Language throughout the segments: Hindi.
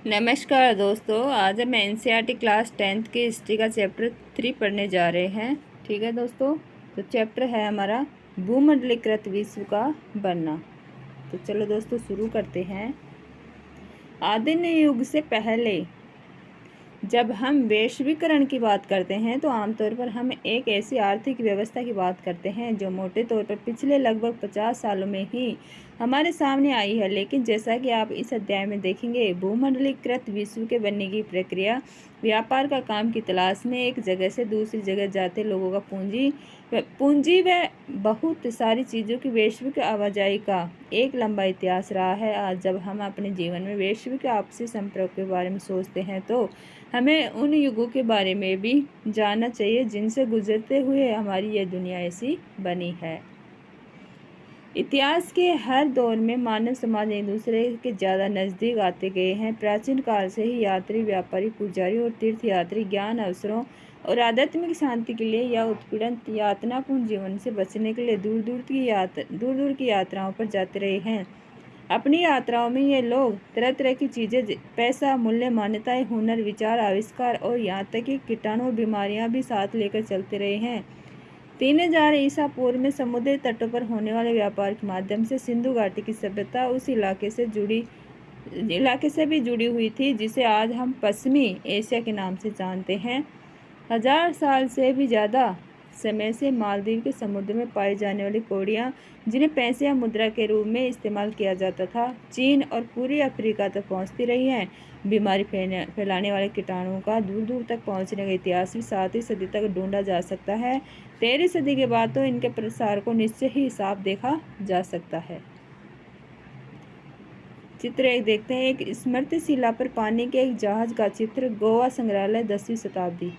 नमस्कार दोस्तों, आज हम एनसीईआरटी क्लास 10th की हिस्ट्री का चैप्टर 3 पढ़ने जा रहे हैं। ठीक है दोस्तों, तो चैप्टर है हमारा भूमंडलीकृत विश्व का बनना। तो चलो दोस्तों शुरू करते हैं। आधुनिक युग से पहले जब हम वैश्वीकरण की बात करते हैं तो आमतौर पर हम एक ऐसी आर्थिक व्यवस्था की बात करते हैं जो मोटे तौर पर पिछले लगभग 50 सालों में ही हमारे सामने आई है। लेकिन जैसा कि आप इस अध्याय में देखेंगे, भूमंडलीकृत विश्व के बनने की प्रक्रिया व्यापार का काम की तलाश में एक जगह से दूसरी जगह जाते लोगों का पूंजी व बहुत सारी चीज़ों की वैश्विक आवाजाही का एक लंबा इतिहास रहा है। आज जब हम अपने जीवन में वैश्विक आपसी संपर्क के बारे में सोचते हैं तो हमें उन युगों के बारे में भी जानना चाहिए जिनसे गुजरते हुए हमारी यह दुनिया ऐसी बनी है। इतिहास के हर दौर में मानव समाज एक दूसरे के ज़्यादा नज़दीक आते गए हैं। प्राचीन काल से ही यात्री, व्यापारी, पुजारी और तीर्थयात्री ज्ञान, अवसरों और आध्यात्मिक शांति के लिए या उत्पीड़न यातनापूर्ण जीवन से बचने के लिए दूर दूर की यात्राओं पर जाते रहे हैं। अपनी यात्राओं में ये लोग तरह तरह की चीज़ें, पैसा, मूल्य, मान्यताएं, हुनर, विचार, आविष्कार और यहाँ तक कि कीटाणु और बीमारियाँ भी साथ लेकर चलते रहे हैं। 3000 ईसा पूर्व में समुद्री तटों पर होने वाले व्यापार के माध्यम से सिंधु घाटी की सभ्यता उस इलाके से भी जुड़ी हुई थी जिसे आज हम पश्चिमी एशिया के नाम से जानते हैं। 1000 साल से भी ज़्यादा समय से मालदीव के समुद्र में पाई जाने वाली कौड़ियाँ, जिन्हें पैसे या मुद्रा के रूप में इस्तेमाल किया जाता था, चीन और पूरी अफ्रीका तक पहुँचती रही हैं। बीमारी फैलाने वाले कीटाणुओं का दूर दूर तक पहुँचने का इतिहास भी 7वीं सदी तक ढूंढा जा सकता है। 13वीं सदी के बाद तो इनके प्रसार को निश्चय ही साफ देखा जा सकता है। चित्र एक देखते हैं। एक स्मृति शिला पर पानी के एक जहाज का चित्र, गोवा संग्रहालय, 10वीं शताब्दी।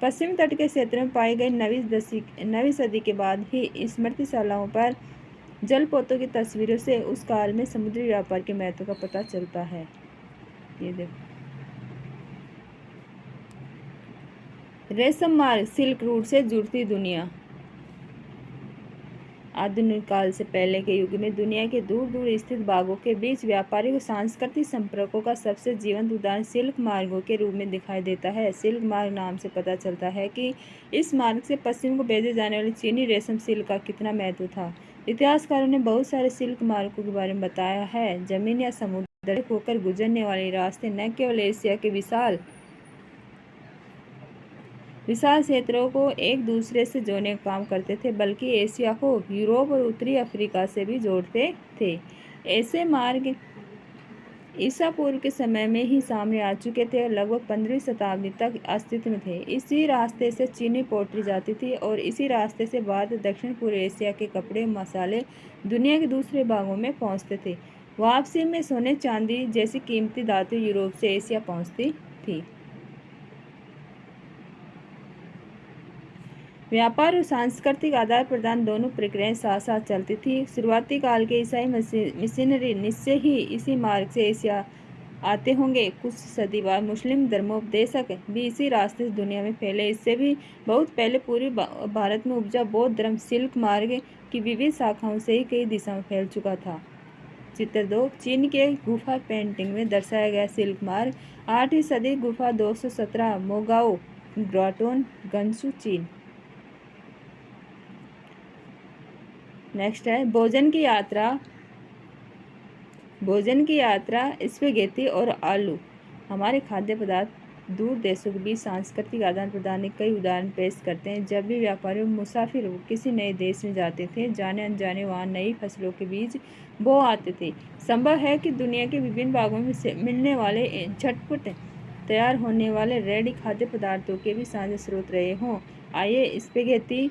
पश्चिम तट के क्षेत्र में पाई गई 9वीं सदी के बाद ही स्मृतिशालाओं पर जलपोतों की तस्वीरों से उस काल में समुद्री व्यापार के महत्व का पता चलता है। ये देखो, रेशम मार्ग, सिल्क रूट से जुड़ती दुनिया। आधुनिक काल से पहले के युग में दुनिया के दूर दूर स्थित भागों के बीच व्यापारिक और सांस्कृतिक संपर्कों का सबसे जीवंत उदाहरण सिल्क मार्गों के रूप में दिखाई देता है। सिल्क मार्ग नाम से पता चलता है कि इस मार्ग से पश्चिम को भेजे जाने वाली चीनी रेशम सिल्क का कितना महत्व था। इतिहासकारों ने बहुत सारे सिल्क मार्गों के बारे में बताया है। जमीन या समुद्र होकर गुजरने वाले रास्ते न केवल एशिया के विशाल क्षेत्रों को एक दूसरे से जोड़ने का काम करते थे, बल्कि एशिया को यूरोप और उत्तरी अफ्रीका से भी जोड़ते थे। ऐसे मार्ग ईसा पूर्व के समय में ही सामने आ चुके थे और लगभग 15वीं शताब्दी तक अस्तित्व में थे। इसी रास्ते से चीनी पोटरी जाती थी और इसी रास्ते से बाद दक्षिण पूर्व एशिया के कपड़े, मसाले दुनिया के दूसरे भागों में पहुंचते थे। वापसी में सोने, चांदी जैसी कीमती धातु यूरोप से एशिया पहुंचती थी। व्यापार और सांस्कृतिक आदान प्रदान दोनों प्रक्रियाएं साथ साथ चलती थी। शुरुआती काल के ईसाई मिशनरी निश्चय ही इसी मार्ग से एशिया आते होंगे। कुछ सदी बाद मुस्लिम धर्मोपदेशक भी इसी रास्ते से दुनिया में फैले। इससे भी बहुत पहले पूर्वी भारत में उपजा बौद्ध धर्म सिल्क मार्ग की विविध शाखाओं से ही कई दिशाओं में फैल चुका था। चित्र 2, चीन के गुफा पेंटिंग में दर्शाया गया सिल्क मार्ग। 8वीं सदी, गुफा 217, मोगाओ ग्राटोन, गंसू, चीन। नेक्स्ट है भोजन की यात्रा, स्पेगेटी और आलू। हमारे खाद्य पदार्थ दूर देशों के बीच सांस्कृतिक आदान प्रदान के कई उदाहरण पेश करते हैं। जब भी व्यापारी मुसाफिर किसी नए देश में जाते थे, जाने अनजाने वहाँ नई फसलों के बीज बो आते थे। संभव है कि दुनिया के विभिन्न भागों में से मिलने वाले झटपट तैयार होने वाले रेडी खाद्य पदार्थों के भी साझा स्रोत रहे हों। आइए स्पेगेटी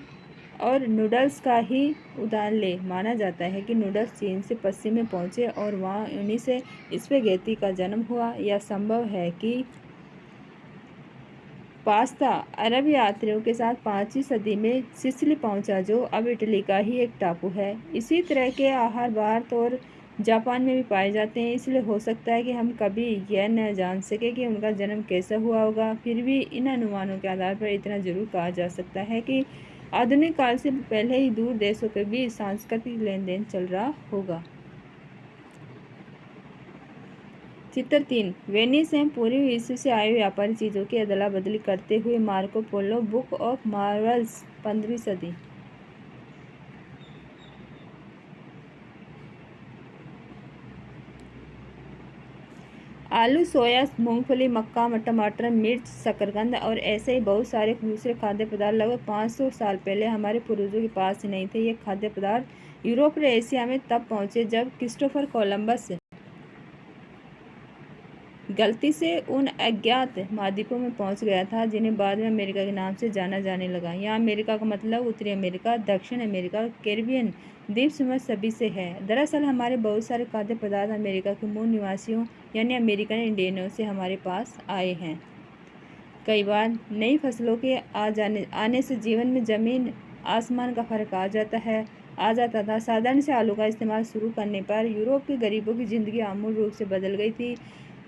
और नूडल्स का ही उदाहरण ले। माना जाता है कि नूडल्स चीन से पश्चिम में पहुंचे और वहां उन्हीं से स्पेगेटी का जन्म हुआ। यह संभव है कि पास्ता अरब यात्रियों के साथ 5वीं सदी में सिसिली पहुंचा, जो अब इटली का ही एक टापू है। इसी तरह के आहार भारत और जापान में भी पाए जाते हैं, इसलिए हो सकता है कि हम कभी यह न जान सके कि उनका जन्म कैसा हुआ होगा। फिर भी इन अनुमानों के आधार पर इतना जरूर कहा जा सकता है कि आधुनिक काल से पहले ही दूर देशों के बीच सांस्कृतिक लेन देन चल रहा होगा। चित्र 3 वेनिस में पूरे विश्व से आए व्यापारी चीज़ों की अदला बदली करते हुए Marco Polo, Book of Marvels, 15वीं सदी। आलू, सोया, मूंगफली, मक्का, टमाटर, मिर्च, शकरकंद और ऐसे ही बहुत सारे दूसरे खाद्य पदार्थ लगभग 500 साल पहले हमारे पूर्वजों के पास ही नहीं थे। ये खाद्य पदार्थ यूरोप और एशिया में तब पहुंचे जब क्रिस्टोफर कोलंबस गलती से उन अज्ञात महाद्वीपों में पहुंच गया था जिन्हें बाद में अमेरिका के नाम से जाना जाने लगा। यहाँ अमेरिका का मतलब उत्तरी अमेरिका, दक्षिण अमेरिका और कैरिबियन द्वीप समूह सभी से है। दरअसल हमारे बहुत सारे खाद्य पदार्थ अमेरिका के मूल निवासियों यानी अमेरिकन इंडियनों से हमारे पास आए हैं। कई बार नई फसलों के आने से जीवन में ज़मीन आसमान का फ़र्क आ जाता था। साधारण से आलू का इस्तेमाल शुरू करने पर यूरोप के गरीबों की ज़िंदगी आमूल रूप से बदल गई थी।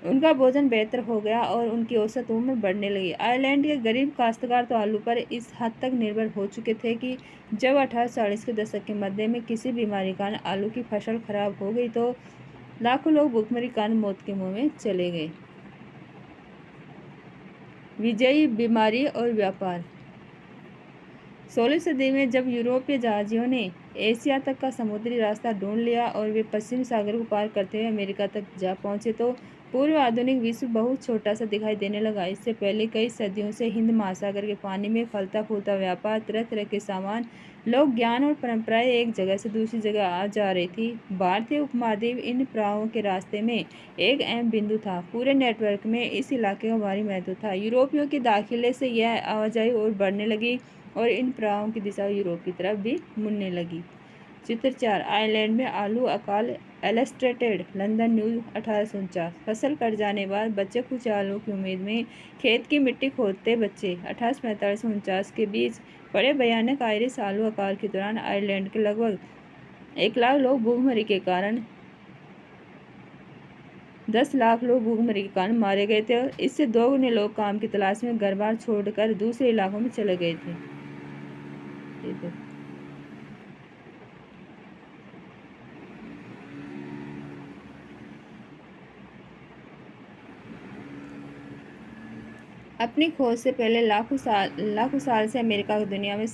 उनका भोजन बेहतर हो गया और उनकी औसत उम्र बढ़ने लगी। आयरलैंड के गरीब काश्तकार तो आलू पर इस हद तक निर्भर हो चुके थे कि जब 1840 के दशक के मध्य में किसी बीमारी के कारण आलू की फसल खराब हो गई तो लाखों लोग भूखमरी के कारण मौत के मुंह में चले गए। विजयी बीमारी और व्यापार। 16वीं सदी में जब यूरोपीय जहाजियों ने एशिया तक का समुद्री रास्ता ढूंढ लिया और वे पश्चिमी सागर को पार करते हुए अमेरिका तक जा पहुंचे तो पूर्व आधुनिक विश्व बहुत छोटा सा दिखाई देने लगा। इससे पहले कई सदियों से हिंद महासागर के पानी में फलता फूलता व्यापार, तरह तरह के सामान, लोग, ज्ञान और परंपराएं एक जगह से दूसरी जगह आ जा रही थी। भारतीय उपमहाद्वीप इन प्रवाहों के रास्ते में एक अहम बिंदु था। पूरे नेटवर्क में इस इलाके का भारी महत्व था। यूरोपियों के दाखिले से यह आवाजाही और बढ़ने लगी और इन प्रवाहों की दिशा यूरोप की तरफ भी मुड़ने लगी। चित्र 4 आयरलैंड में आलू अकाल, इलस्ट्रेटेड, लंदन न्यूज़, 1849। फसल कट जाने बाद बचे कुछ आलू की उम्मीद में खेत की मिट्टी खोदते बच्चे। 1845 के बीच बड़े भयानक आयरिश आलू अकाल के दौरान आयरलैंड के लगभग 1 लाख लोग भूखमरी के कारण 10 लाख लोग भूखमरी के कारण मारे गए थे और इससे 2 गुने लोग काम की तलाश में घर बार छोड़कर दूसरे इलाकों में चले गए थे। अपनी खोज से पहले लाखों साल से अमेरिका की दुनिया में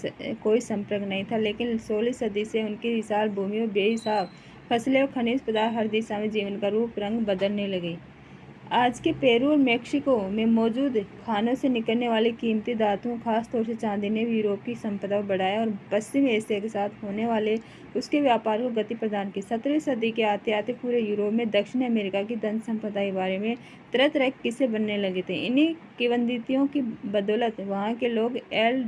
कोई संपर्क नहीं था, लेकिन 16वीं सदी से उनकी विशाल भूमि और बेहिसाब फसलें और खनिज पदार्थ हर दिशा में जीवन का रूप रंग बदलने लगे। आज के पेरू और मेक्सिको में मौजूद खानों से निकलने वाले कीमती धातुओं, खासतौर से चांदी ने यूरोप की संपदा को बढ़ाया और पश्चिमी एशिया के साथ होने वाले उसके व्यापार को गति प्रदान की। 17वीं सदी के आते आते पूरे यूरोप में दक्षिण अमेरिका की धन संपदा के बारे में तरह तरह के किस्से बनने लगे थे। इन्हीं किंवदंतियों की बदौलत वहाँ के लोग एल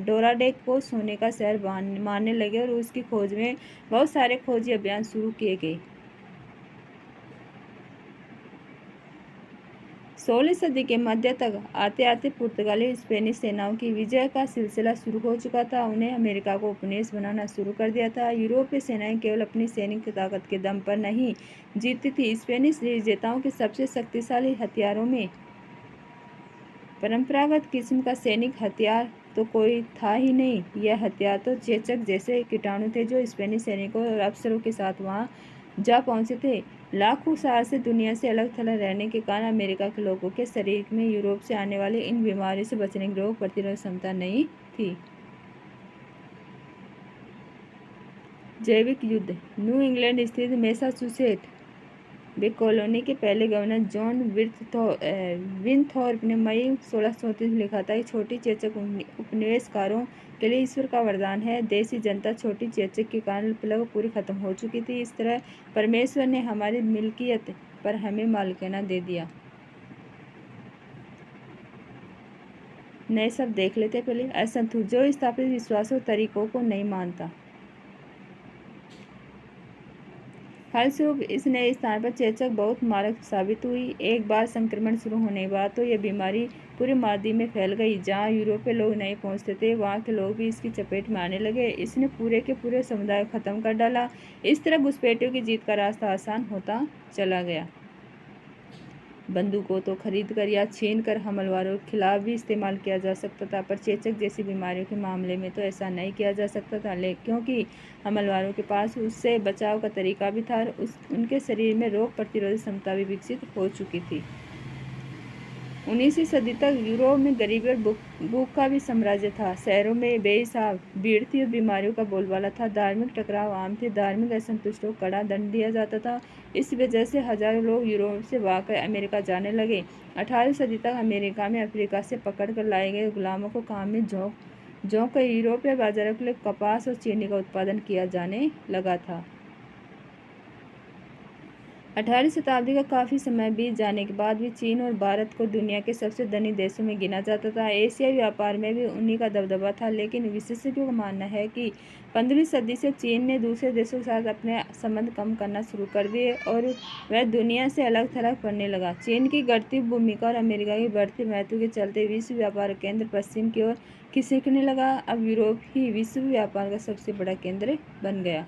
डोराडो को सोने का शहर मानने लगे और उसकी खोज में बहुत सारे खोजी अभियान शुरू किए गए। 16वीं सदी के मध्य तक आते आते पुर्तगाली स्पेनिश सेनाओं की विजय का सिलसिला शुरू हो चुका था। उन्हें अमेरिका को उपनिवेश बनाना शुरू कर दिया था। यूरोपीय सेनाएं केवल अपनी सैनिक ताकत के दम पर नहीं जीतती थी। स्पेनिश विजेताओं के सबसे शक्तिशाली हथियारों में परंपरागत किस्म का सैनिक हथियार तो कोई था ही नहीं। यह हथियार तो चेचक जैसे कीटाणु थे जो स्पेनिश सैनिकों और अफसरों के साथ वहाँ जा पहुंचे थे। लाखों साल से दुनिया से अलग थलग रहने के कारण अमेरिका के लोगों के शरीर में यूरोप से आने वाली इन बीमारियों से बचने की रोग प्रतिरोधक क्षमता नहीं थी। जैविक युद्ध। न्यू इंग्लैंड स्थित मैसाचुसेट बे कॉलोनी के पहले गवर्नर जॉन विनथॉर्प ने मई 1634 लिखा था कि छोटी चेचक उपनिवेशकारों के लिए ईश्वर का वरदान है। देशी जनता छोटी चेचक के कारण लगभग पूरी खत्म हो चुकी थी। इस तरह परमेश्वर ने हमारी मिल्कियत पर हमें मालिकाना दे दिया। नए सब देख लेते पहले। असंतुष्ट जो स्थापित विश्वासों तरीकों को नहीं मानता। फलस्वरूप इस नए स्थान पर चेचक बहुत मारक साबित हुई। एक बार संक्रमण शुरू होने के बाद तो यह बीमारी पूरे महाद्वीप में फैल गई। जहाँ यूरोपीय लोग नहीं पहुँचते थे वहाँ के लोग भी इसकी चपेट में आने लगे। इसने पूरे के पूरे समुदाय को खत्म कर डाला। इस तरह घुसपैठियों की जीत का रास्ता आसान होता चला गया। बंदूकों तो खरीद कर या छीन कर हमलावरों के खिलाफ भी इस्तेमाल किया जा सकता था, पर चेचक जैसी बीमारियों के मामले में तो ऐसा नहीं किया जा सकता था, क्योंकि हमलावरों के पास उससे बचाव का तरीका भी था और उनके शरीर में रोग प्रतिरोधक क्षमता भी विकसित हो चुकी थी। 19वीं सदी तक यूरोप में गरीबी और भूख का भी साम्राज्य था। शहरों में बेहिसाब भीड़ थी और बीमारियों का बोलबाला था। धार्मिक टकराव आम थे। धार्मिक असंतुष्टों को कड़ा दंड दिया जाता था। इस वजह से हजारों लोग यूरोप से भागकर अमेरिका जाने लगे। 18वीं सदी तक अमेरिका में अफ्रीका से पकड़ कर लाए गए गुलामों को काम में झोंक कर यूरोपीय बाजारों के लिए कपास और चीनी का उत्पादन किया जाने लगा था। 18वीं शताब्दी का काफ़ी समय बीत जाने के बाद भी चीन और भारत को दुनिया के सबसे धनी देशों में गिना जाता था। एशियाई व्यापार में भी उन्हीं का दबदबा था, लेकिन विशेषज्ञों का मानना है कि 15वीं सदी से चीन ने दूसरे देशों के साथ अपने संबंध कम करना शुरू कर दिए और वह दुनिया से अलग थलग पड़ने लगा। चीन की घटती भूमिका और अमेरिका की बढ़ते महत्व के चलते विश्व व्यापार केंद्र पश्चिम की ओर खिसकने लगा। अब यूरोप ही विश्व व्यापार का सबसे बड़ा केंद्र बन गया।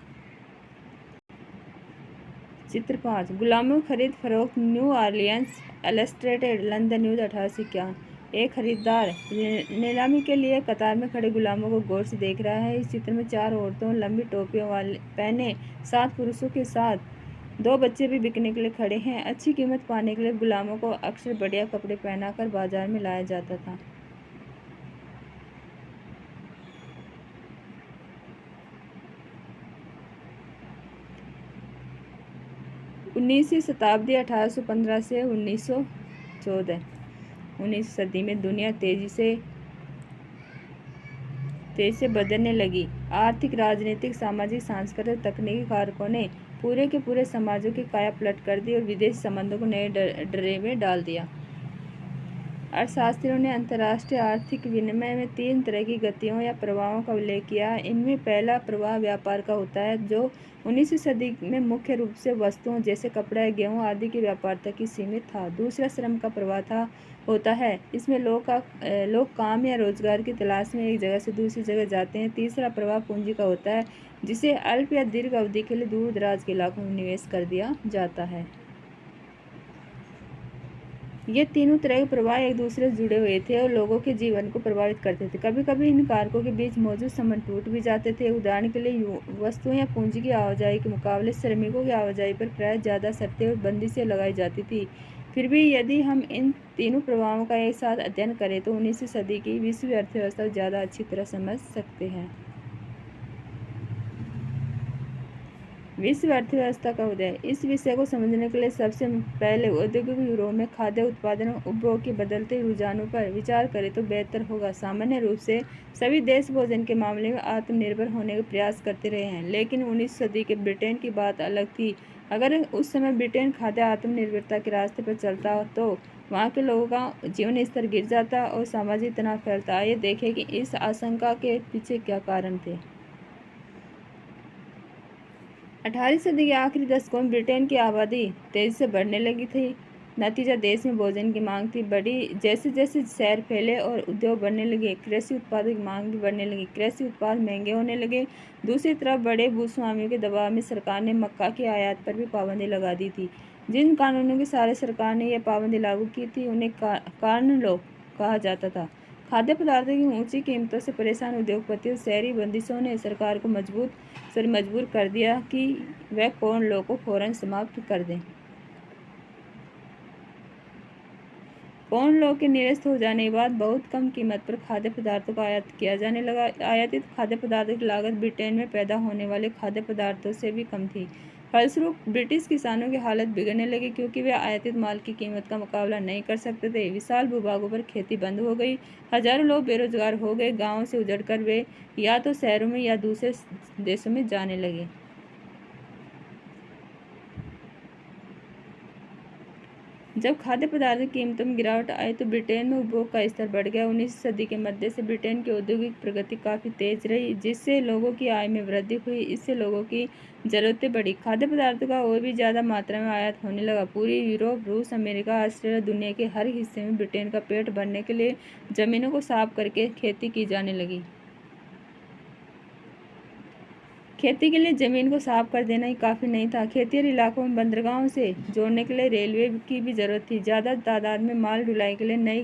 चित्र 5 गुलामों की खरीद फरोख्त new Orleans illustrated London news 1851। एक खरीदार नीलामी के लिए कतार में खड़े गुलामों को गौर से देख रहा है। इस चित्र में 4 औरतों लंबी टोपियों वाले पहने 7 पुरुषों के साथ 2 बच्चे भी बिकने के लिए खड़े हैं। अच्छी कीमत पाने के लिए गुलामों को अक्सर बढ़िया कपड़े पहनाकर बाजार में लाया जाता था। उन्नीसवीं शताब्दी 1815 से 1914। 19वीं सदी में दुनिया तेजी से बदलने लगी। आर्थिक, राजनीतिक, सामाजिक, सांस्कृतिक, तकनीकी कारकों ने पूरे के पूरे समाजों की काया पलट कर दी और विदेशी संबंधों को नए डरे में डाल दिया। अर्थशास्त्रियों ने अंतर्राष्ट्रीय आर्थिक विनिमय में 3 तरह की गतियों या प्रवाहों का उल्लेख किया। इनमें पहला प्रवाह व्यापार का होता है, जो 19वीं सदी में मुख्य रूप से वस्तुओं जैसे कपड़ा, गेहूं आदि के व्यापार तक ही सीमित था। दूसरा श्रम का प्रवाह होता है। इसमें लोग काम या रोजगार की तलाश में एक जगह से दूसरी जगह जाते हैं। तीसरा प्रवाह पूंजी का होता है, जिसे अल्प या दीर्घ अवधि के लिए दूर दराज के इलाकों में निवेश कर दिया जाता है। ये तीनों तरह के प्रवाह एक दूसरे से जुड़े हुए थे और लोगों के जीवन को प्रभावित करते थे। कभी कभी इन कारकों के बीच मौजूद संबंध टूट भी जाते थे। उदाहरण के लिए वस्तुओं या पूंजी की आवाजाही के मुकाबले श्रमिकों की आवाजाही पर प्रायः ज़्यादा शर्तें और बंदिशें लगाई जाती थी। फिर भी यदि हम इन तीनों प्रभावों का एक साथ अध्ययन करें तो 19वीं सदी की विश्व अर्थव्यवस्था को ज़्यादा अच्छी तरह समझ सकते हैं। विश्व अर्थव्यवस्था का उदय। इस विषय को समझने के लिए सबसे पहले औद्योगिक यूरोप में खाद्य उत्पादन और उपभोग के बदलते रुझानों पर विचार करें तो बेहतर होगा। सामान्य रूप से सभी देश भोजन के मामले में आत्मनिर्भर होने का प्रयास करते रहे हैं, लेकिन 19वीं सदी के ब्रिटेन की बात अलग थी। अगर उस समय ब्रिटेन खाद्य आत्मनिर्भरता के रास्ते पर चलता तो वहाँ के लोगों का जीवन स्तर गिर जाता और सामाजिक तनाव फैलता। आइए देखें कि इस आशंका के पीछे क्या कारण थे। 18वीं सदी के आखिरी दशकों में ब्रिटेन की आबादी तेजी से बढ़ने लगी थी। नतीजा देश में भोजन की मांग थी बड़ी। जैसे जैसे शहर फैले और उद्योग बढ़ने लगे, कृषि उत्पादों की मांग भी बढ़ने लगी। कृषि उत्पाद महंगे होने लगे। दूसरी तरफ बड़े भूस्वामियों के दबाव में सरकार ने मक्का की आयात पर भी पाबंदी लगा दी थी। जिन कानूनों की सहारे सरकार ने यह पाबंदी लागू की थी उन्हें कारण लॉ कहा जाता था। खाद्य पदार्थों की ऊंची कीमतों से परेशान उद्योगपति और शहरी बंदिशों ने सरकार को मजबूर कर दिया कि वह कॉर्न लॉ को फौरन समाप्त कर दें। कॉर्न लॉ के निरस्त हो जाने के बाद बहुत कम कीमत पर खाद्य पदार्थों का आयात किया जाने लगा। आयातित खाद्य पदार्थों की लागत ब्रिटेन में पैदा होने वाले खाद्य पदार्थों से भी कम थी। फलस्वरूप ब्रिटिश किसानों की हालत बिगड़ने लगी, क्योंकि वे आयातित माल की कीमत का मुकाबला नहीं कर सकते थे। विशाल भूभागों पर खेती बंद हो गई। हजारों लोग बेरोजगार हो गए। गाँवों से उजड़कर वे या तो शहरों में या दूसरे देशों में जाने लगे। जब खाद्य पदार्थों की कीमतों में गिरावट आई तो ब्रिटेन में उपभोग का स्तर बढ़ गया। 19वीं सदी के मध्य से ब्रिटेन की औद्योगिक प्रगति काफ़ी तेज रही, जिससे लोगों की आय में वृद्धि हुई। इससे लोगों की ज़रूरतें बढ़ी। खाद्य पदार्थों का और भी ज़्यादा मात्रा में आयात होने लगा। पूरी यूरोप, रूस, अमेरिका, ऑस्ट्रेलिया, दुनिया के हर हिस्से में ब्रिटेन का पेट भरने के लिए ज़मीनों को साफ करके खेती की जाने लगी। खेती के लिए ज़मीन को साफ कर देना ही काफ़ी नहीं था। खेतिहर इलाकों में बंदरगाहों से जोड़ने के लिए रेलवे की भी ज़रूरत थी। ज़्यादा तादाद में माल ढुलाई के लिए नई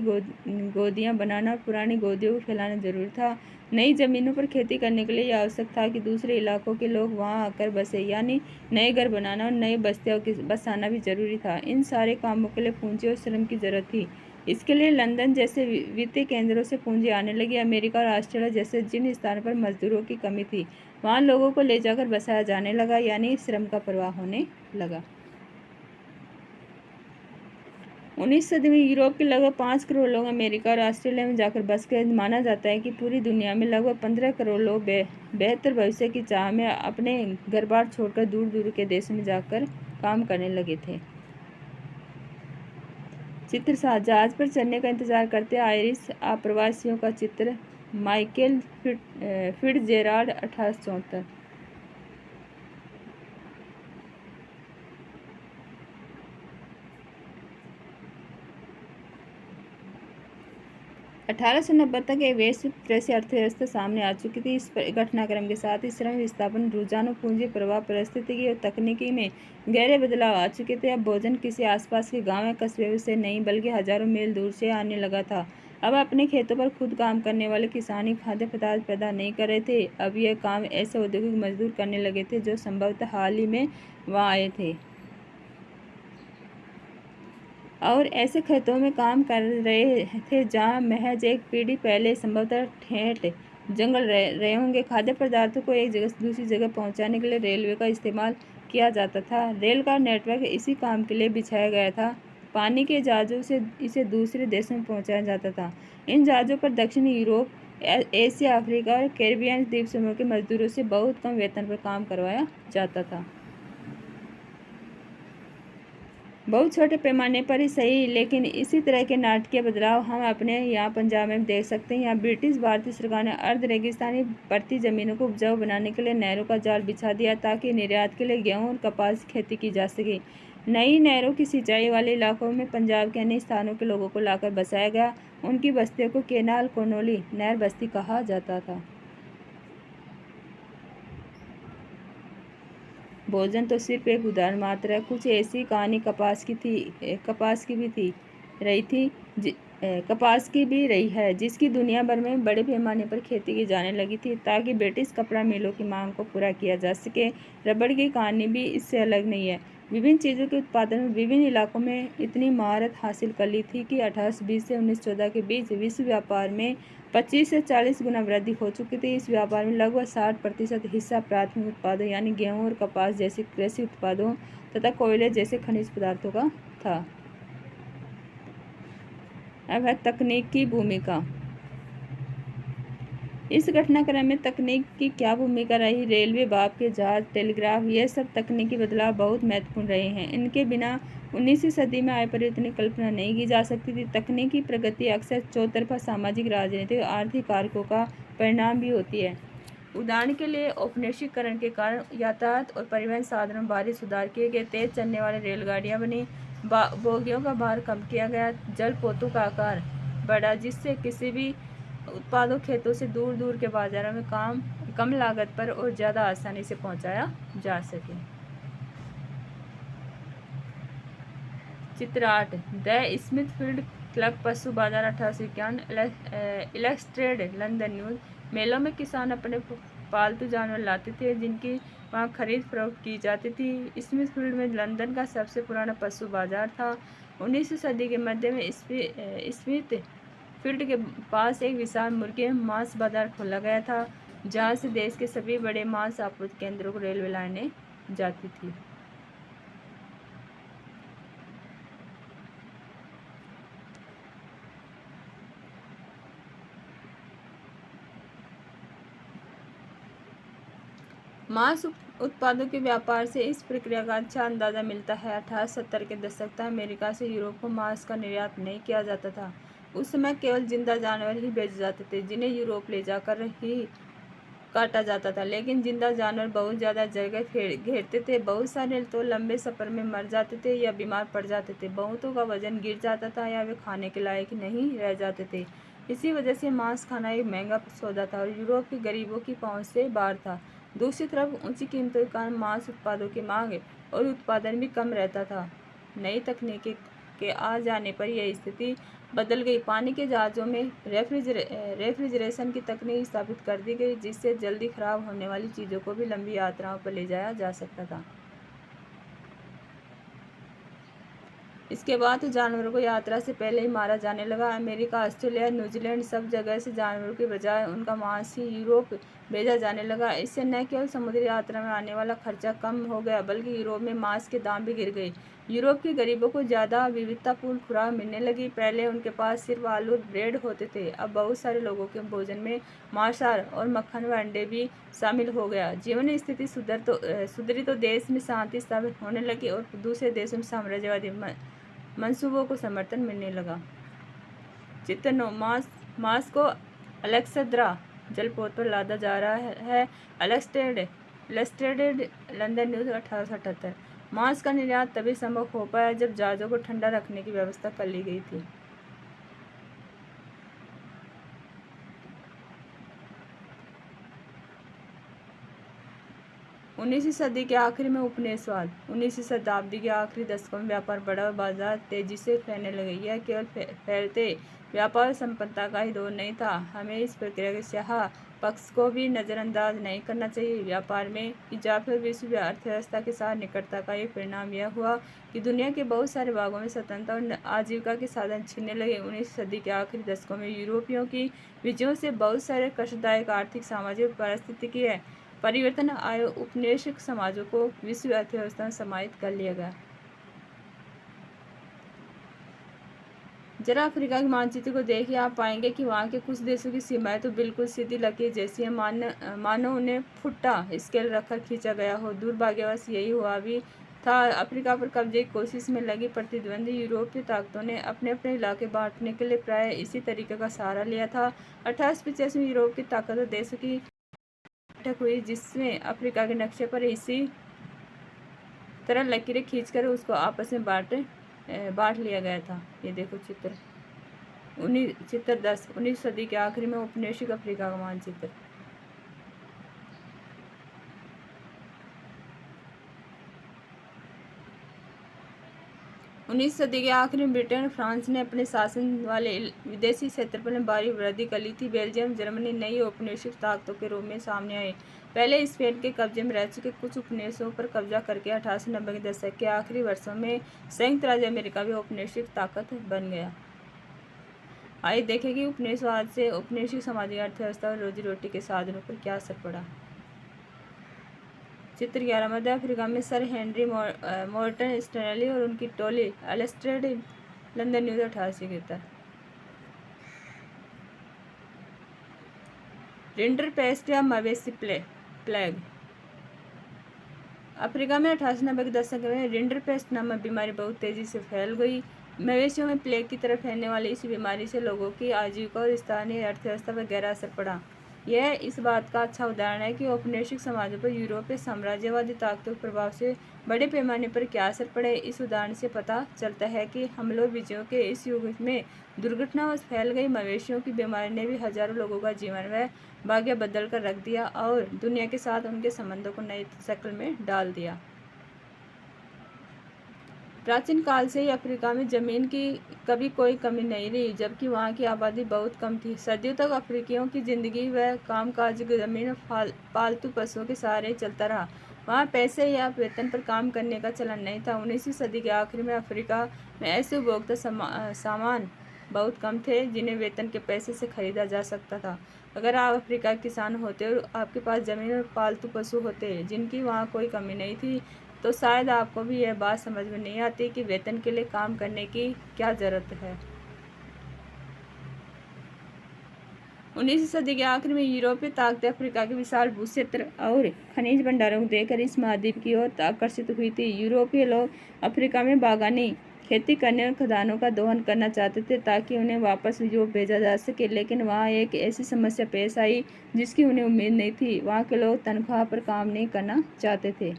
गोदियाँ बनाना और पुरानी गोदियों को फैलाना ज़रूरी था। नई ज़मीनों पर खेती करने के लिए यह आवश्यक था कि दूसरे इलाकों के लोग वहां आकर बसे, यानी नए घर बनाना और नई बस्तियों की बसाना भी ज़रूरी था। इन सारे कामों के लिए पूंजी और श्रम की ज़रूरत थी। इसके लिए लंदन जैसे वित्तीय केंद्रों से पूंजी आने लगी। अमेरिका और ऑस्ट्रेलिया जैसे जिन स्थानों पर मजदूरों की कमी थी, वहां लोगों को ले जाकर बसाया जाने लगा, यानी श्रम का प्रवाह होने लगा। 19वीं सदी में यूरोप के लगभग 5 करोड़ लोग अमेरिका और ऑस्ट्रेलिया में जाकर बस गए। माना जाता है कि पूरी दुनिया में लगभग 15 करोड़ लोग बेहतर भविष्य की चाह में अपने घर बार छोड़कर दूर दूर के देशों में जाकर काम करने लगे थे। चित्र 7, जहाज पर चढ़ने का इंतजार करते आयरिश आप्रवासियों का चित्र। माइकल फिट्जजेराल्ड, 1874। 1890 तक एक वैश्विक कृषि अर्थव्यवस्था सामने आ चुकी थी। इस घटनाक्रम के साथ ही श्रम विस्थापन, रुझानों, पूंजी प्रवाह, पारिस्थितिकी और तकनीकी में गहरे बदलाव आ चुके थे। अब भोजन किसी आसपास के गांव या कस्बे से नहीं, बल्कि हजारों मील दूर से आने लगा था। अब अपने खेतों पर खुद काम करने वाले किसान ही खाद्य पदार्थ पैदा नहीं कर रहे थे। अब यह काम ऐसे औद्योगिक मजदूर करने लगे थे जो संभवतः हाल ही में वहाँ आए थे और ऐसे खेतों में काम कर रहे थे जहाँ महज एक पीढ़ी पहले संभवतः ठेठ जंगल रहे होंगे। खाद्य पदार्थों को एक जगह से दूसरी जगह पहुँचाने के लिए रेलवे का इस्तेमाल किया जाता था। रेल का नेटवर्क इसी काम के लिए बिछाया गया था। पानी के जहाज़ों से इसे दूसरे देशों में पहुँचाया जाता था। इन जहाज़ों पर दक्षिणी यूरोप, एशिया, अफ्रीका और कैरिबियन द्वीप समूह के मजदूरों से बहुत कम वेतन पर काम करवाया जाता था। बहुत छोटे पैमाने पर ही सही, लेकिन इसी तरह के नाटकीय बदलाव हम अपने यहाँ पंजाब में देख सकते हैं। यहाँ ब्रिटिश भारतीय सरकार ने अर्ध रेगिस्तानी पड़ती ज़मीनों को उपजाऊ बनाने के लिए नहरों का जाल बिछा दिया ताकि निर्यात के लिए गेहूँ और कपास की खेती की जा सके। नई नहरों की सिंचाई वाले इलाकों में पंजाब के अन्य स्थानों के लोगों को लाकर बसाया गया। उनकी बस्तियों को केनाल कोनोली नहर बस्ती कहा जाता था। भोजन तो सिर्फ एक उदाहरण मात्र है। कुछ ऐसी कहानी कपास की भी रही है, जिसकी दुनिया भर में बड़े पैमाने पर खेती की जाने लगी थी ताकि ब्रिटिश कपड़ा मिलों की मांग को पूरा किया जा सके। रबड़ की कहानी भी इससे अलग नहीं है। विभिन्न चीज़ों के उत्पादन में विभिन्न इलाकों में इतनी महारत हासिल कर ली थी कि 1820 से 1914 के बीच विश्व व्यापार में 25 से 40 गुना वृद्धि हो चुकी थी। इस व्यापार में लगभग 60% हिस्सा प्राथमिक उत्पादों यानी गेहूं और कपास जैसे कृषि उत्पादों तथा कोयले जैसे खनिज पदार्थों का था। अब है तकनीक की भूमिका। इस घटनाक्रम में तकनीक की क्या भूमिका रही? रेलवे, भाप के जहाज, टेलीग्राफ, यह सब तकनीकी बदलाव बहुत महत्वपूर्ण रहे हैं। इनके बिना 19वीं सदी में आए परिवर्तन की कल्पना नहीं की जा सकती थी। तकनीकी प्रगति अक्सर चौतरफा सामाजिक, राजनीतिक और आर्थिक कारकों का परिणाम भी होती है। उदाहरण के लिए औपनिवेशीकरण के कारण यातायात और परिवहन साधनों में भारी सुधार किए गए। तेज चलने वाली रेलगाड़ियाँ बनी, बोगियों का भार कम किया गया, जलपोतों का आकार बढ़ा, जिससे किसी भी उत्पादों खेतों से दूर दूर के बाजारों में कम लागत पर और ज़्यादा आसानी से पहुंचाया जा सके। चित्र 8, द स्मिथफील्ड क्लब पशु बाजार 1851। Illustrated London news. मेलों में किसान अपने पालतू जानवर लाते थे जिनकी वहाँ खरीद फरोख्त की जाती थी। स्मिथफील्ड में लंदन का सबसे पुराना पशु बाजार था। 19वीं सदी के मध्य में स्मिथफील्ड के पास एक विशाल मुर्गी मांस बाजार खोला गया था, जहाँ से देश के सभी बड़े मांस आपूर्ति केंद्रों को रेलवे लाइनें जाती थी। मांस उत्पादों के व्यापार से इस प्रक्रिया का अच्छा अंदाजा मिलता है। 1870 के दशक तक अमेरिका से यूरोप को मांस का निर्यात नहीं किया जाता था। उस समय केवल जिंदा जानवर ही बेचे जाते थे, जिन्हें यूरोप ले जाकर ही काटा जाता था। लेकिन जिंदा जानवर बहुत ज़्यादा जगह घेरते थे। बहुत सारे तो लंबे सफ़र में मर जाते थे या बीमार पड़ जाते थे। बहुतों का वजन गिर जाता था या वे खाने के लायक नहीं रह जाते थे। इसी वजह से मांस खाना एक महंगा सौदा था और यूरोप के गरीबों की पहुंच से बाहर था। दूसरी तरफ ऊंची कीमतों के कारण मांस उत्पादों की मांग और उत्पादन भी कम रहता था। नई तकनीकी के आ जाने पर यह स्थिति बदल गई। पानी के जहाज़ों में रेफ्रिजरेशन की तकनीक स्थापित कर दी गई, जिससे जल्दी खराब होने वाली चीज़ों को भी लंबी यात्राओं पर ले जाया जा सकता था। इसके बाद तो जानवरों को यात्रा से पहले ही मारा जाने लगा। अमेरिका, ऑस्ट्रेलिया, न्यूजीलैंड सब जगह से जानवरों के बजाय उनका मांस ही यूरोप भेजा जाने लगा। इससे न केवल समुद्री यात्रा में आने वाला खर्चा कम हो गया, बल्कि यूरोप में मांस के दाम भी गिर गए। यूरोप के गरीबों को ज़्यादा विविधतापूर्ण खुराक मिलने लगी। पहले उनके पास सिर्फ आलू और ब्रेड होते थे, अब बहुत सारे लोगों के भोजन में मांसाहार और मक्खन व अंडे भी शामिल हो गया। जीवन स्थिति सुधरी तो देश में शांति स्थापित होने लगी और दूसरे देशों में साम्राज्यवादी मंसूबों को समर्थन मिलने लगा। चित्र 9, मांस को अलेक्सेंद्रा जलपोत पर लादा जा रहा है। Illustrated London news 1878। मांस का निर्यात तभी संभव हो पाया जब जहाज़ों को ठंडा रखने की व्यवस्था कर ली गई थी। 19वीं सदी के आखिर में उपनिवेशवाद। 19वीं शताब्दी के आखिरी दशकों में व्यापार बढ़ा और बाजार तेजी से फैलने लगे। यह केवल फैलते व्यापार और संपन्नता का ही दौर नहीं था, हमें इस प्रक्रिया के स्याह पक्ष को भी नज़रअंदाज नहीं करना चाहिए। व्यापार में इजाफे और विश्व अर्थव्यवस्था के साथ निकटता का एक परिणाम यह हुआ कि दुनिया के बहुत सारे भागों में स्वतंत्रता और आजीविका के साधन छिनने लगे। 19वीं सदी के आखिरी दशकों में यूरोपियों की विजयों से बहुत सारे कष्टदायक आर्थिक, सामाजिक, पारिस्थितिकीय परिवर्तन आए। उपनिवेशिक समाजों को विश्व अर्थव्यवस्था में समाहित कर लिया गया। जरा अफ्रीका के मानचित्र को देखिए, आप पाएंगे कि वहाँ के कुछ देशों की सीमाएं तो बिल्कुल सीधी लकीर जैसी है, मानो उन्हें फुट्टा स्केल रखकर खींचा गया हो। दुर्भाग्यवश यही हुआ भी था। अफ्रीका पर कब्जे की कोशिश में लगी प्रतिद्वंदी यूरोपीय ताकतों ने अपने अपने इलाके बांटने के लिए प्राय इसी तरीके का सहारा लिया था। 1885 में यूरोप की ताकतवर देशों की बैठक हुई, जिसमें अफ्रीका के नक्शे पर इसी तरह लकीरें खींचकर उसको आपस में बांट लिया गया था। ये देखो चित्र 10, 19वीं सदी के आखिरी में औपनिवेशिक अफ्रीका का मानचित्र। उन्नीस सदी के आखिर में ब्रिटेन और फ्रांस ने अपने शासन वाले विदेशी क्षेत्रफल में भारी वृद्धि कर ली थी। बेल्जियम, जर्मनी नई औपनिवेशिक ताकतों के रूप में सामने आए। पहले स्पेन के कब्जे में रह चुके कुछ उपनिवेशों पर कब्जा करके 1890 के दशक के आखिरी वर्षों में संयुक्त राज्य अमेरिका भी औपनिवेशिक ताकत बन गया। आइए देखें कि उपनिवेशवाद से औपनिवेशिक सामाजिक अर्थव्यवस्था और रोजी रोटी के साधनों पर क्या असर पड़ा। चित्र 11, मध्य अफ्रीका में सर हेनरी मॉर्टन स्टैनली और उनकी टोली इलस्ट्रेटेड लंदन न्यूज़ 1871। रिंडरपेस्ट या मवेशी प्लेग। अफ्रीका में 1890 के दशक में रिंडरपेस्ट नामक बीमारी बहुत तेजी से फैल गई। मवेशियों में प्लेग की तरह फैलने वाली इस बीमारी से लोगों की आजीविका और स्थानीय अर्थव्यवस्था पर गहरा असर पड़ा। यह इस बात का अच्छा उदाहरण है कि औपनिवेशिक समाजों पर यूरोपीय साम्राज्यवादी ताकतों के प्रभाव से बड़े पैमाने पर क्या असर पड़े। इस उदाहरण से पता चलता है कि हमलों विजयों के इस युग में दुर्घटनावश फैल गई मवेशियों की बीमारी ने भी हजारों लोगों का जीवन व भाग्य बदल कर रख दिया और दुनिया के साथ उनके संबंधों को नई शक्ल में डाल दिया। प्राचीन काल से ही अफ्रीका में जमीन की कभी कोई कमी नहीं रही, जबकि वहाँ की आबादी बहुत कम थी। सदियों तक अफ्रीकियों की जिंदगी व कामकाज जमीन और पालतू पशुओं के सहारे चलता रहा। वहाँ पैसे या वेतन पर काम करने का चलन नहीं था। 19वीं सदी के आखिर में अफ्रीका में ऐसे उपभोक्ता सामान बहुत कम थे जिन्हें वेतन के पैसे से खरीदा जा सकता था। अगर आप अफ्रीका के किसान होते और आपके पास जमीन और पालतू पशु होते जिनकी वहाँ कोई कमी नहीं थी, तो शायद आपको भी यह बात समझ में नहीं आती कि वेतन के लिए काम करने की क्या ज़रूरत है। 19वीं सदी के आखिर में यूरोपीय ताकतें अफ्रीका के विशाल भूक्षेत्र और खनिज भंडारों को देखकर इस महाद्वीप की ओर आकर्षित हुई थी। यूरोपीय लोग अफ्रीका में बागानी खेती करने और खदानों का दोहन करना चाहते थे ताकि उन्हें वापस यूरोप भेजा जा सके, लेकिन वहाँ एक ऐसी समस्या पेश आई जिसकी उन्हें उम्मीद नहीं थी। वहाँ के लोग तनख्वाह पर काम नहीं करना चाहते थे।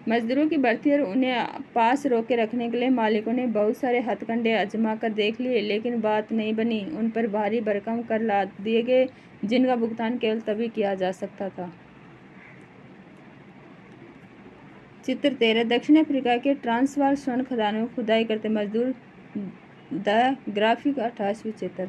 मजदूरों की भर्ती और उन्हें पास रोक के रखने के लिए मालिकों ने बहुत सारे हथकंडे आजमा कर देख लिए, लेकिन बात नहीं बनी। उन पर भारी भरकम कर लाद दिए गए, जिनका भुगतान केवल तभी किया जा सकता था। चित्र 13 दक्षिण अफ्रीका के ट्रांसवाल स्वर्ण खदानों में खुदाई करते मजदूर। द ग्राफिक 28वीं चित्र।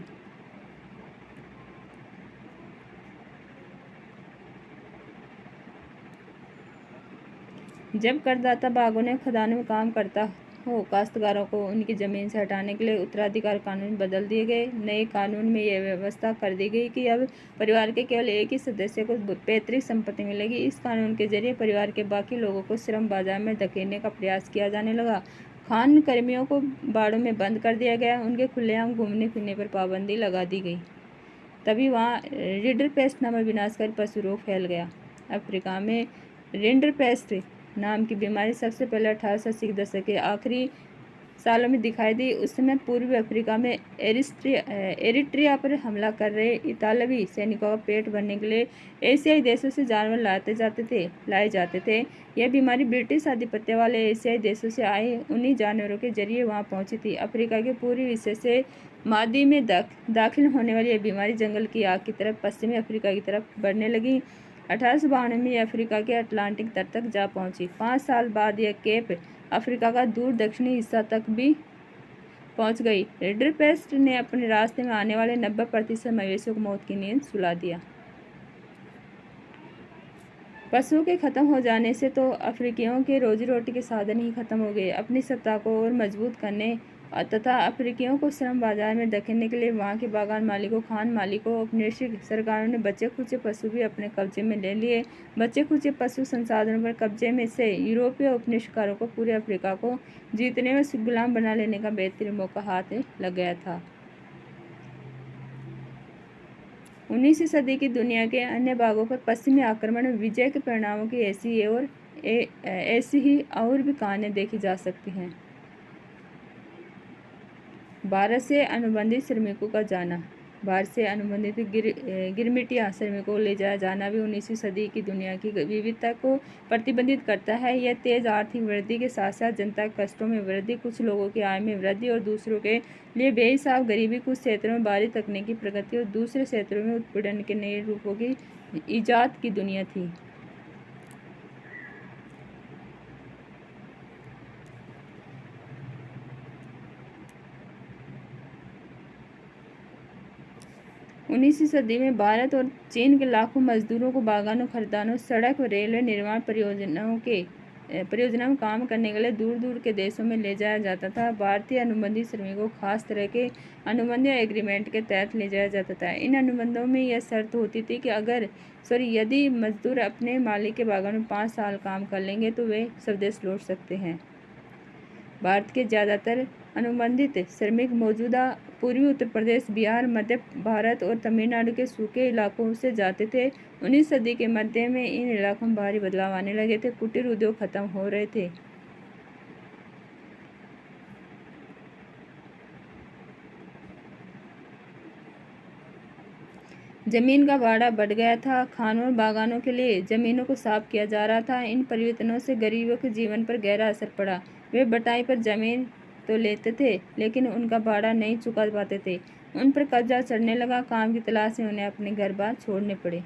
जब करदाता बागों ने खदानों में काम करता हो, काश्तकारों को उनकी ज़मीन से हटाने के लिए उत्तराधिकार कानून बदल दिए गए। नए कानून में यह व्यवस्था कर दी गई कि अब परिवार के केवल एक ही सदस्य को पैतृक संपत्ति मिलेगी। इस कानून के जरिए परिवार के बाकी लोगों को श्रम बाजार में धकेलने का प्रयास किया जाने लगा। खान कर्मियों को बाड़ों में बंद कर दिया गया, उनके खुलेआम घूमने फिरने पर पाबंदी लगा दी गई। तभी वहाँ रिडरपेस्ट नामक विनाशकारी पशु रोग फैल गया। अफ्रीका में रिडरपेस्ट नाम की बीमारी सबसे पहले 1880 के दशक के आखिरी सालों में दिखाई दी। उस समय पूर्वी अफ्रीका में एरिट्रिया पर हमला कर रहे इतालवी सैनिकों का पेट भरने के लिए एशियाई देशों से जानवर लाए जाते थे। यह बीमारी ब्रिटिश आधिपत्य वाले एशियाई देशों से आए उन्हीं जानवरों के जरिए वहां पहुंची थी। अफ्रीका के पूर्वी हिस्से से मादी में दाखिल होने वाली यह बीमारी जंगल की आग की तरफ पश्चिमी अफ्रीका की तरफ बढ़ने लगी। 1892 में यह अफ्रीका के अटलांटिक तट तक जा पहुंची। 5 साल बाद यह केप अफ्रीका का दूर दक्षिणी हिस्सा तक भी पहुंच गई। रिडरपेस्ट ने अपने रास्ते में आने वाले 90% मवेशियों को मौत की नींद सुला दिया। पशुओं के खत्म हो जाने से तो अफ्रीकियों के रोजी रोटी के साधन ही खत्म हो गए। अपनी सत्ता को और मजबूत करने तथा अफ्रीकियों को श्रम बाजार में धकेलने के लिए वहां के बागान मालिकों, खान मालिकों, औपनिवेशिक सरकारों ने बचे खुचे पशु भी अपने कब्जे में ले लिए। बचे खुचे पशु संसाधनों पर कब्जे में से यूरोपीय औपनिवेशकारों को पूरे अफ्रीका को जीतने में गुलाम बना लेने का बेहतरीन मौका हाथ लग गया था। 19वीं सदी की दुनिया के अन्य भागों पर पश्चिमी आक्रमण विजय के परिणामों की ऐसी ही और भी कहानियां देखी जा सकती हैं। भारत से अनुबंधित श्रमिकों का जाना। भारत से अनुबंधित गिरमिटिया श्रमिकों को ले जाया जाना भी 19वीं सदी की दुनिया की विविधता को प्रतिबंधित करता है। यह तेज आर्थिक वृद्धि के साथ साथ जनता के कष्टों में वृद्धि, कुछ लोगों की आय में वृद्धि और दूसरों के लिए बेहिसाब गरीबी, कुछ क्षेत्रों में बाहरी तकनीकी प्रगति और दूसरे क्षेत्रों में उत्पीड़न के नए रूपों की ईजाद की दुनिया थी। उन्नीसवीं सदी में भारत और चीन के लाखों मजदूरों को बागानों, खदानों, सड़क व रेलवे निर्माण परियोजनाओं में काम करने के लिए दूर दूर के देशों में ले जाया जाता था। भारतीय अनुबंधित श्रमिकों को खास तरह के अनुबंध या एग्रीमेंट के तहत ले जाया जाता था। इन अनुबंधों में यह शर्त होती थी कि यदि मजदूर अपने मालिक के बागान में 5 साल काम कर लेंगे तो वे स्वदेश लौट सकते हैं। भारत के ज़्यादातर अनुबंधित श्रमिक मौजूदा पूर्वी उत्तर प्रदेश, बिहार, मध्य भारत और तमिलनाडु के सूखे इलाकों से जाते थे। 19वीं सदी के मध्य में इन इलाकों में भारी बदलाव आने लगे थे। कुटीर उद्योग खत्म हो रहे थे। जमीन का भाड़ा बढ़ गया था। खानों और बागानों के लिए जमीनों को साफ किया जा रहा था। इन परिवर्तनों से गरीबों के जीवन पर गहरा असर पड़ा। वे बटाई पर जमीन तो लेते थे, लेकिन उनका भाड़ा नहीं चुका पाते थे। उन पर कब्जा चढ़ने लगा। काम की तलाश में उन्हें अपने घर बार छोड़ने पड़े।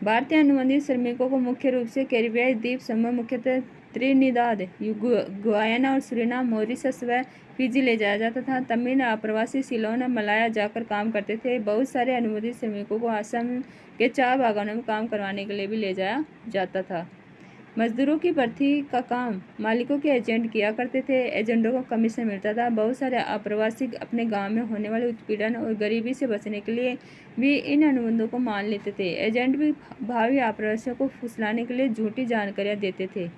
भारतीय अनुबंधित श्रमिकों को मुख्य रूप से कैरिबियाई द्वीप समूह, मुख्यतः त्रिनिदाद, गुयाना और सुरिनाम, मॉरिशस व फिजी ले जाया जाता था। तमिल अप्रवासी सिलोन और मलाया जाकर काम करते थे। बहुत सारे अनुबंधित श्रमिकों को असम के चाय बागानों में काम करवाने के लिए भी ले जाया जाता था। मजदूरों की भर्ती का काम मालिकों के एजेंट किया करते थे। एजेंटों को कमीशन मिलता था। बहुत सारे अप्रवासी अपने गांव में होने वाले उत्पीड़न और गरीबी से बचने के लिए भी इन अनुबंधों को मान लेते थे। एजेंट भी भावी अप्रवासियों को फुसलाने के लिए झूठी जानकारियां देते थे।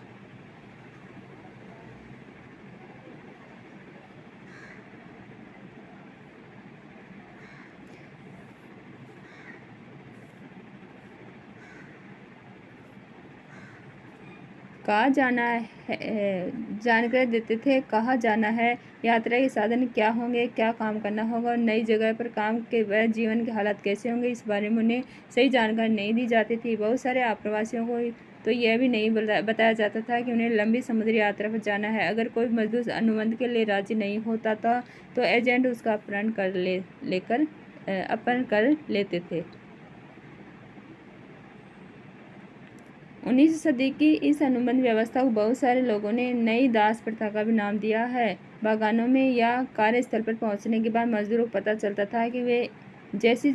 कहाँ जाना है जानकारी देते थे, कहाँ जाना है, यात्रा के साधन क्या होंगे, क्या काम करना होगा और नई जगह पर काम के बाद जीवन के हालात कैसे होंगे, इस बारे में उन्हें सही जानकारी नहीं दी जाती थी। बहुत सारे आप्रवासियों को तो यह भी नहीं बताया जाता था कि उन्हें लंबी समुद्री यात्रा पर जाना है। अगर कोई मजदूर अनुबंध के लिए राजी नहीं होता था तो एजेंट उसका अपहरण कर लेते थे। 19वीं सदी की इस अनुबंध व्यवस्था को बहुत सारे लोगों ने नई दास प्रथा का भी नाम दिया है। बागानों में या कार्यस्थल पर पहुंचने के बाद मजदूरों को पता चलता था कि वे जैसी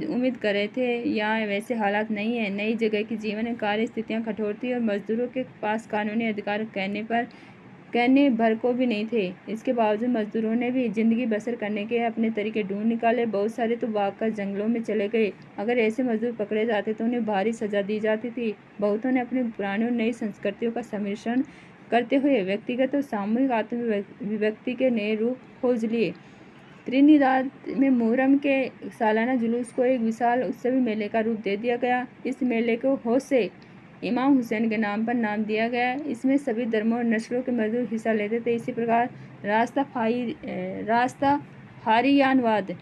उम्मीद कर रहे थे या वैसे हालात नहीं है। नई जगह की जीवन कार्य स्थितियां कठोर थी और मजदूरों के पास कानूनी अधिकार कहने भर को भी नहीं थे। इसके बावजूद मजदूरों ने भी ज़िंदगी बसर करने के अपने तरीके ढूंढ निकाले। बहुत सारे तो भागकर जंगलों में चले गए। अगर ऐसे मजदूर पकड़े जाते तो उन्हें भारी सजा दी जाती थी। बहुतों ने अपनी पुरानी और नई संस्कृतियों का सम्मिश्रण करते हुए व्यक्तिगत और सामूहिक आत्मविभक्ति के नए रूप खोज लिए। त्रिनिदाद में मुहर्रम के सालाना जुलूस को एक विशाल उत्सवी मेले का रूप दे दिया गया। इस मेले को हौसे इमाम हुसैन के नाम पर नाम दिया गया। इसमें सभी धर्मों और नस्लों के मजदूर हिस्सा लेते थे। इसी प्रकार रास्ताफारियानवाद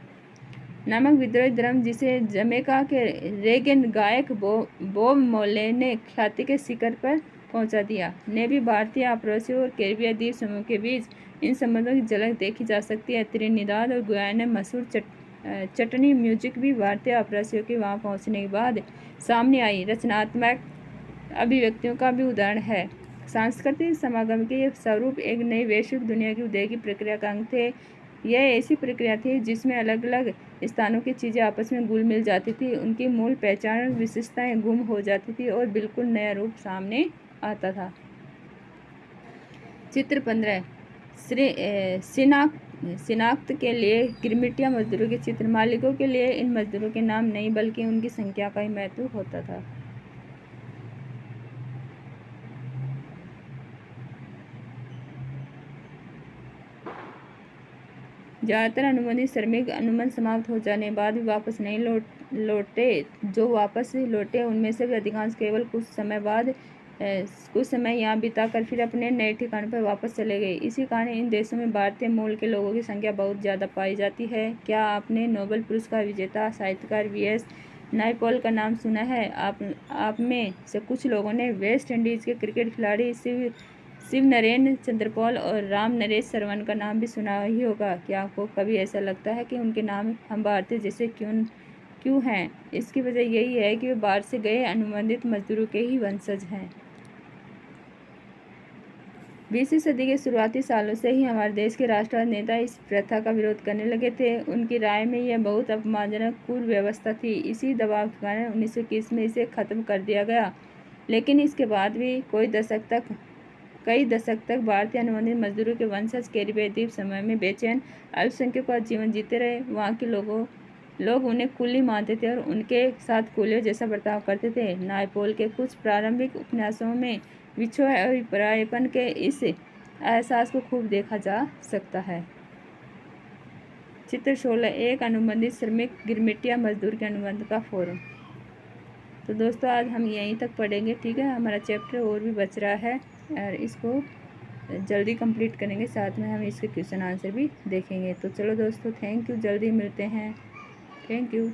नामक विद्रोही धर्म, जिसे जमैका के रेगेन गायक बॉब मार्ले ने ख्याति के शिखर पर पहुंचा दिया, ने भी भारतीय आप्रवासियों और कैरिबियन द्वीप समूह के बीच इन संबंधों की झलक देखी जा सकती है। त्रिनिदाद और गुयाना मशहूर चटनी म्यूजिक भी भारतीय आप्रवासियों के वहां पहुंचने के बाद सामने आई रचनात्मक अभिव्यक्तियों का भी उदाहरण है। सांस्कृतिक समागम के ये स्वरूप एक नई वैश्विक दुनिया की उदय की प्रक्रिया का अंग थे। यह ऐसी प्रक्रिया थी जिसमें अलग अलग स्थानों की चीज़ें आपस में घुल मिल जाती थी, उनकी मूल पहचान और विशेषताएं गुम हो जाती थी और बिल्कुल नया रूप सामने आता था। चित्र 15 शिनाख्त के लिए गिरमिटिया मजदूरों के चित्र। मालिकों के लिए इन मजदूरों के नाम नहीं बल्कि उनकी संख्या का ही महत्व होता था। ज़्यादातर अनुबंधित श्रमिक अनुबंध समाप्त हो जाने के बाद भी वापस नहीं लौटे। जो वापस लौटे उनमें से भी अधिकांश केवल कुछ समय यहाँ बिताकर फिर अपने नए ठिकाने पर वापस चले गए। इसी कारण इन देशों में भारतीय मूल के लोगों की संख्या बहुत ज़्यादा पाई जाती है। क्या आपने नोबेल पुरस्कार विजेता साहित्यकार वी.एस. नायपॉल का नाम सुना है? आप में से कुछ लोगों ने वेस्ट इंडीज़ के क्रिकेट खिलाड़ी शिव नरेन चंद्रपॉल और राम नरेश सरवन का नाम भी सुना ही होगा। क्या आपको कभी ऐसा लगता है कि उनके नाम हम भारतीय जैसे क्यों हैं? इसकी वजह यही है कि वे बाहर से गए अनुबंधित मजदूरों के ही वंशज हैं। 20वीं सदी के शुरुआती सालों से ही हमारे देश के राष्ट्रवादी नेता इस प्रथा का विरोध करने लगे थे। उनकी राय में यह बहुत अपमानजनक कुव्यवस्था थी। इसी दबाव के कारण 1921 में इसे खत्म कर दिया गया। लेकिन इसके बाद भी कई दशक तक भारतीय अनुबंधित मजदूरों के वंशज कैरिबियन द्वीप समूह में बेचैन अल्पसंख्यकों का जीवन जीते रहे। वहाँ के लोग उन्हें कुली मानते थे और उनके साथ कुलियों जैसा बर्ताव करते थे। नायपॉल के कुछ प्रारंभिक उपन्यासों में विछोह और परायेपन के इस एहसास को खूब देखा जा सकता है। चित्र 16 एक अनुबंधित श्रमिक गिरमिटिया मजदूर के अनुबंध का फोरम। तो दोस्तों आज हम यहीं तक पढ़ेंगे, ठीक है। हमारा चैप्टर और भी बच रहा है और इसको जल्दी कंप्लीट करेंगे। साथ में हम इसके क्वेश्चन आंसर भी देखेंगे। तो चलो दोस्तों, थैंक यू। जल्दी मिलते हैं। Thank you.